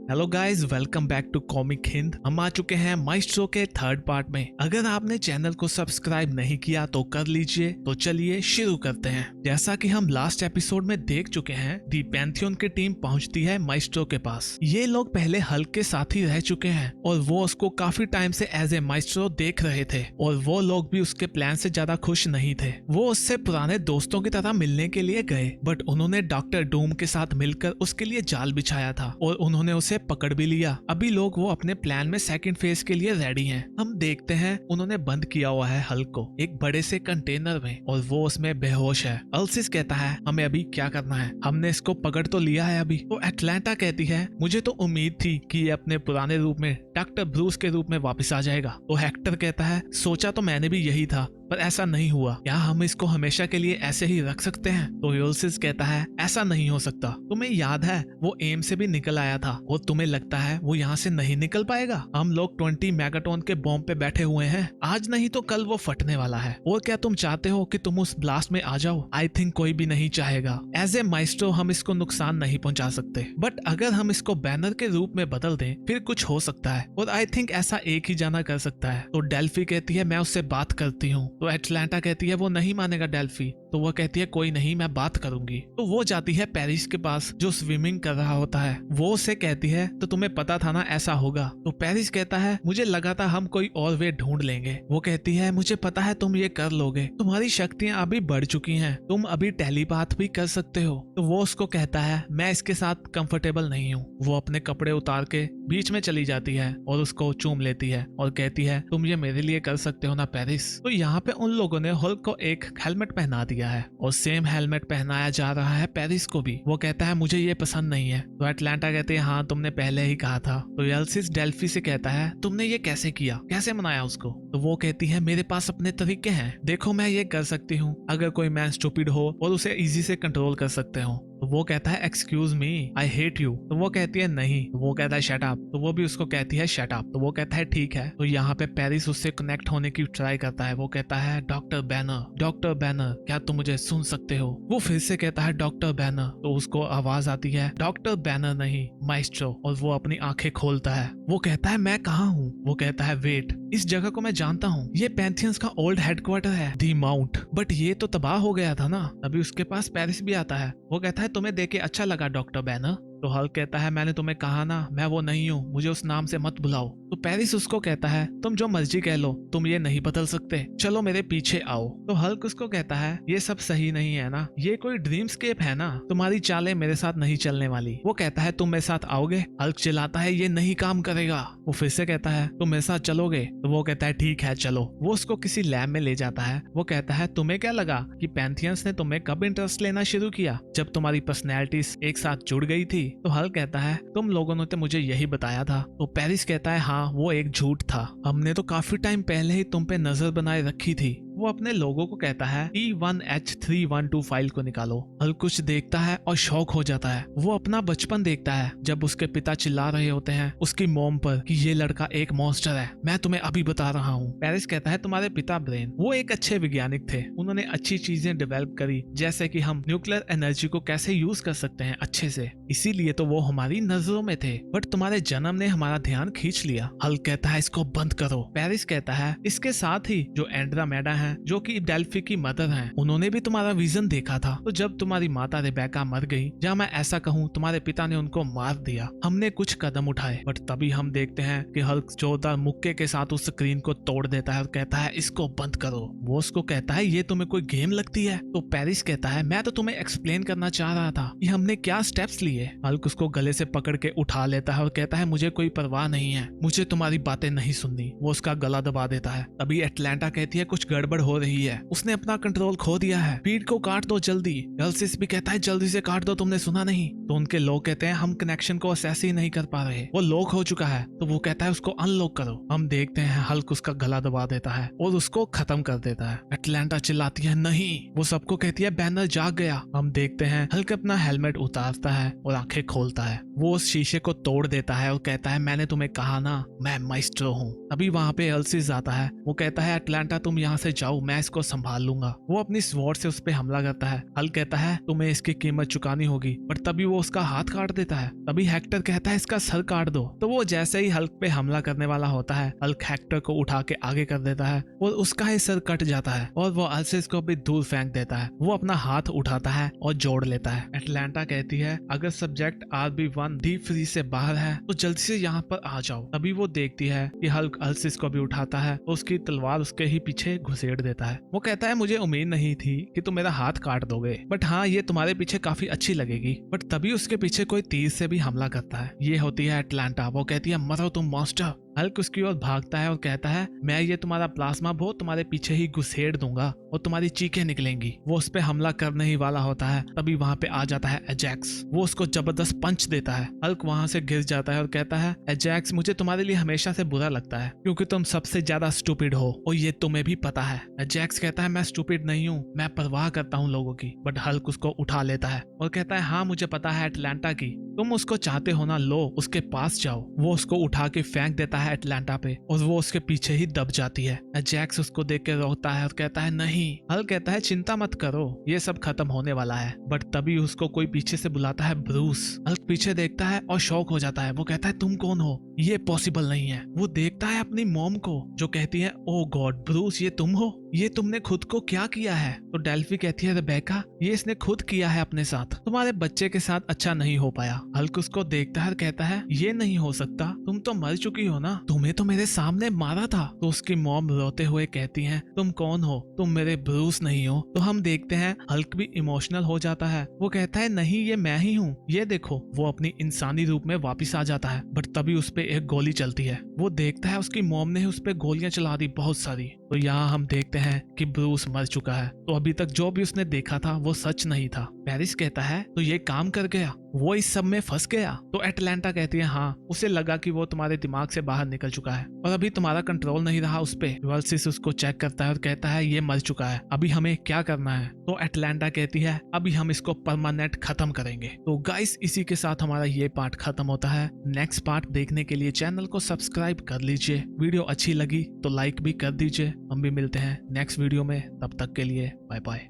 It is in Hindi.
Hello guys, welcome back to comic Hind. हम आ चुके हैं माइस्ट्रो के थर्ड पार्ट में। अगर आपने चैनल को सब्सक्राइब नहीं किया तो कर लीजिए। तो चलिए शुरू करते हैं। जैसा कि हम लास्ट एपिसोड में देख चुके हैं, दी पैंथियन की टीम पहुंचती है माइस्ट्रो के पास। ये लोग पहले हल्क के साथी रह चुके हैं और वो उसको काफी टाइम से एज ए माइस्ट्रो देख रहे थे और वो लोग भी उसके प्लान से ज्यादा खुश नहीं थे। वो उससे पुराने दोस्तों की तरह मिलने के लिए गए, बट उन्होंने डॉक्टर डूम के साथ मिलकर उसके लिए जाल बिछाया था और उन्होंने उसे पकड़ भी लिया। अभी लोग वो अपने प्लान में सेकंड फेज के लिए रेडी हैं। हम देखते हैं उन्होंने बंद किया हुआ है हल्क को एक बड़े से कंटेनर में और वो उसमें बेहोश है। अल्सिस कहता है हमें अभी क्या करना है, हमने इसको पकड़ तो लिया है अभी। तो एटलांटा कहती है मुझे तो उम्मीद थी कि ये अपने पुराने रूप में डॉक्टर ब्रूस के रूप में वापस आ जाएगा। तो हेक्टर कहता है सोचा तो मैंने भी यही था, पर ऐसा नहीं हुआ। क्या हम इसको हमेशा के लिए ऐसे ही रख सकते हैं? तो यूल्सिस कहता है ऐसा नहीं हो सकता। तुम्हें याद है वो एम से भी निकल आया था और तुम्हें लगता है वो यहाँ से नहीं निकल पाएगा? हम लोग 20 मेगाटोन के बॉम्ब पे बैठे हुए हैं, आज नहीं तो कल वो फटने वाला है। और क्या तुम चाहते हो कि तुम उस ब्लास्ट में आ जाओ? आई थिंक कोई भी नहीं चाहेगा। एज ए माइस्ट्रो हम इसको नुकसान नहीं पहुंचा सकते, बट अगर हम इसको बैनर के रूप में बदल दें फिर कुछ हो सकता है और आई थिंक ऐसा एक ही जाना कर सकता है। तो डेल्फी कहती है मैं उससे बात करती हूँ। तो एटलांटा कहती है वो नहीं मानेगा डेल्फी। तो वो कहती है कोई नहीं, मैं बात करूंगी। तो वो जाती है पेरिस के पास जो स्विमिंग कर रहा होता है। वो उससे कहती है तो तुम्हें पता था ना ऐसा होगा? तो पेरिस कहता है मुझे लगा था हम कोई और वे ढूंढ लेंगे। वो कहती है मुझे पता है तुम ये कर लोगे, तुम्हारी शक्तियां अभी बढ़ चुकी हैं, तुम अभी टेलीपाथ भी कर सकते हो। तो वो उसको कहता है मैं इसके साथ कंफर्टेबल नहीं हूँ। वो अपने कपड़े उतार के बीच में चली जाती है और उसको चूम लेती है और कहती है तुम ये मेरे लिए कर सकते हो ना पेरिस। तो यहाँ पे उन लोगों ने हल्क को एक हेलमेट पहना दिया है और सेम हेलमेट पहनाया जा रहा है पेरिस को भी। वो कहता है मुझे ये पसंद नहीं है। तो एटलांटा कहते हैं हाँ तुमने पहले ही कहा था। तो यूल्सिस डेल्फी से कहता है तुमने ये कैसे किया, कैसे मनाया उसको? तो वो कहती है मेरे पास अपने तरीके हैं, देखो मैं ये कर सकती हूँ अगर कोई मैन स्टूपिड हो और उसे इजी से कंट्रोल कर सकते हो। तो वो कहता है excuse me I hate you. तो वो कहती है नहीं। तो वो कहता है शट अप। तो वो भी उसको कहती है शट अप। तो वो कहता है ठीक है। तो यहाँ पे पेरिस उससे कनेक्ट होने की ट्राई करता है। वो कहता है डॉक्टर बैनर क्या तुम मुझे सुन सकते हो? वो फिर से कहता है डॉक्टर बैनर। तो उसको आवाज आती है डॉक्टर बैनर नहीं माइस्ट्रो। और वो अपनी आंखें खोलता है। वो कहता है मैं कहाँ हूँ? वो कहता है वेट, इस जगह को मैं जानता हूँ, ये पैंथियंस का ओल्ड हेडक्वार्टर है दी माउंट, बट ये तो तबाह हो गया था ना। अभी उसके पास पेरिस भी आता है। वो कहता है तुम्हें देख के अच्छा लगा डॉक्टर बैनर। तो हल्क कहता है मैंने तुम्हें कहा ना मैं वो नहीं हूँ, मुझे उस नाम से मत बुलाओ। तो पेरिस उसको कहता है तुम जो मर्जी कह लो, तुम ये नहीं बदल सकते, चलो मेरे पीछे आओ। तो हल्क उसको कहता है ये सब सही नहीं है ना, ये कोई ड्रीमस्केप है ना, तुम्हारी चालें मेरे साथ नहीं चलने वाली। वो कहता है तुम मेरे साथ आओगे? हल्क चिल्लाता है ये नहीं काम करेगा। वो फिर से कहता है तुम मेरे साथ चलोगे? तो वो कहता है ठीक है चलो। वो उसको किसी लैब में ले जाता है। वो कहता है तुम्हें क्या लगा कि पैंथियंस ने तुम्हें कब इंटरेस्ट लेना शुरू किया? जब तुम्हारी पर्सनैलिटीज एक साथ जुड़ गई थी। तो हल्क कहता है तुम लोगों ने तो मुझे यही बताया था। तो पेरिस कहता है हाँ वो एक झूठ था, हमने तो काफी टाइम पहले ही तुम पे नजर बनाए रखी थी। वो अपने लोगों को कहता है E1H312 फाइल को निकालो। हल्क कुछ देखता है और शौक हो जाता है। वो अपना बचपन देखता है जब उसके पिता चिल्ला रहे होते हैं उसकी मॉम पर कि ये लड़का एक मॉन्स्टर है, मैं तुम्हें अभी बता रहा हूँ। पेरिस कहता है तुम्हारे पिता ब्रेन वो एक अच्छे वैज्ञानिक थे, उन्होंने अच्छी चीजें डेवलप करी जैसे कि हम न्यूक्लियर एनर्जी को कैसे यूज कर सकते हैं अच्छे से, इसीलिए तो वो हमारी नजरों में थे, बट तुम्हारे जन्म ने हमारा ध्यान खींच लिया। हल्क कहता है इसको बंद करो। पेरिस कहता है इसके साथ ही जो एंड्रोमेडा है जो कि डेल्फी की मदर हैं, उन्होंने भी तुम्हारा विजन देखा था। तो जब तुम्हारी माता रेबेका मर गई, या मैं ऐसा कहूँ तुम्हारे पिता ने उनको मार दिया, हमने कुछ कदम उठाए, बट तभी हम देखते हैं कि हल्क जोरदार मुक्के के साथ उस स्क्रीन को तोड़ देता है और कहता है इसको बंद करो। वो उसको कहता है ये तुम्हें कोई गेम लगती है? तो पेरिस कहता है मैं तो तुम्हें एक्सप्लेन करना चाह रहा था कि हमने क्या स्टेप्स लिए। हल्क उसको गले से पकड़ के उठा लेता है और कहता है मुझे कोई परवाह नहीं है, मुझे तुम्हारी बातें नहीं सुननी। वो उसका गला दबा देता है। तभी एटलांटा कहती है कुछ गड़बड़ हो रही है, उसने अपना कंट्रोल खो दिया है, फीड को काट दो जल्दी। यूल्सिस भी कहता है जल्दी से काट दो, तुमने सुना नहीं? तो उनके लोग कहते हैं हम कनेक्शन को असेस ही नहीं कर पा रहे, वो लॉक हो चुका है। तो वो कहता है उसको अनलॉक करो। हम देखते हैं हल्क उसका गला दबा देता है और उसको खत्म कर देता है। एटलांटा चिल्लाती है नहीं। वो सबको कहती है बैनर जाग गया। हम देखते हैं हल्क अपना हेलमेट उतारता है और आंखें खोलता है। वो उस शीशे को तोड़ देता है और कहता है मैंने तुम्हें कहा ना मैं माइस्ट्रो हूँ। अभी वहाँ पे यूल्सिस आता है। वो कहता है एटलांटा तुम यहाँ से बचाओ, मैं इसको संभाल लूंगा। वो अपनी स्वॉर्ड से उस पर हमला करता है। हल्क कहता है तुम्हें इसकी कीमत चुकानी होगी, पर तभी वो उसका हाथ काट देता है। तभी हेक्टर कहता है इसका सर काट दो। तो वो जैसे ही हल्क पे हमला करने वाला होता है, हल्क हेक्टर को उठा के आगे कर देता है और उसका ही सर कट जाता है और वो अल्सिस को भी दूर फेंक देता है। वो अपना हाथ उठाता है और जोड़ लेता है। एटलांटा कहती है अगर सब्जेक्ट RB1 डीप फ्रीज से बाहर है तो जल्दी से यहाँ पर आ जाओ। तभी वो देखती है कि हल्क अल्सिस को भी उठाता है और उसकी तलवार उसके ही पीछे घुसेड़ देता है। वो कहता है मुझे उम्मीद नहीं थी कि तुम मेरा हाथ काट दोगे, बट हाँ ये तुम्हारे पीछे काफी अच्छी लगेगी। बट तभी उसके पीछे कोई तीर से भी हमला करता है। ये होती है एटलांटा। वो कहती है मरो तुम मॉन्स्टर। हल्क उसकी ओर भागता है और कहता है मैं ये तुम्हारा प्लाज्मा बो तुम्हारे पीछे ही घुसेड़ दूंगा और तुम्हारी चीखें निकलेंगी। वो उस पे हमला करने ही वाला होता है, तभी वहाँ पे आ जाता है एजैक्स। वो उसको जबरदस्त पंच देता है। हल्क वहाँ से गिर जाता है और कहता है एजैक्स मुझे तुम्हारे लिए हमेशा से बुरा लगता है क्योंकि तुम सबसे ज्यादा स्टूपिड हो और ये तुम्हें भी पता है। एजैक्स कहता है मैं स्टूपिड नहीं हूँ, मैं परवाह करता हूँ लोगों की। बट हल्क उसको उठा लेता है और कहता है हाँ मुझे पता है एटलांटा की, तुम उसको चाहते हो ना, लो उसके पास जाओ। वो उसको उठा के फेंक देता है एटलांटा पे और वो उसके पीछे ही दब जाती है। जैक्स उसको देख के रोकता है और कहता है नहीं। हल्क कहता है चिंता मत करो, ये सब खत्म होने वाला है। बट तभी उसको कोई पीछे से बुलाता है ब्रूस। हल्क पीछे देखता है और शॉक हो जाता है। वो कहता है तुम कौन हो, ये पॉसिबल नहीं है। वो देखता है अपनी मॉम को जो कहती है ओ गॉड ब्रूस ये तुम हो, ये तुमने खुद को क्या किया है। तो डेल्फी कहती है रेबेका ये इसने खुद किया है अपने साथ, तुम्हारे बच्चे के साथ अच्छा नहीं हो पाया। हल्क उसको देखता है और कहता है ये नहीं हो सकता, तुम तो मर चुकी हो ना, तुम्हें तो मेरे सामने मारा था। तो उसकी मॉम रोते हुए कहती है तुम कौन हो, तुम मेरे ब्रूस नहीं हो। तो हम देखते हैं हल्क भी इमोशनल हो जाता है। वो कहता है नहीं ये मैं ही हूँ, ये देखो। वो अपनी इंसानी रूप में वापिस आ जाता है। बट तभी उस पे एक गोली चलती है। वो देखता है उसकी मॉम ने उस पे गोलियां चला दी बहुत सारी। तो यहाँ हम देखते हैं कि ब्रूस मर चुका है। तो अभी तक जो भी उसने देखा था वो सच नहीं था। पेरिस कहता है तो ये काम कर गया, वो इस सब में फंस गया। तो एटलांटा कहती है हाँ, उसे लगा कि वो तुम्हारे दिमाग से बाहर निकल चुका है और अभी तुम्हारा कंट्रोल नहीं रहा उस पे। वर्सिस उसको चेक करता है और कहता है ये मर चुका है, अभी हमें क्या करना है। तो एटलांटा कहती है अभी हम इसको परमानेंट खत्म करेंगे। तो गाइस इसी के साथ हमारा ये पार्ट खत्म होता है। नेक्स्ट पार्ट देखने के लिए चैनल को सब्सक्राइब कर लीजिए। वीडियो अच्छी लगी तो लाइक भी कर दीजिए। हम भी मिलते हैं नेक्स्ट वीडियो में, तब तक के लिए बाय बाय।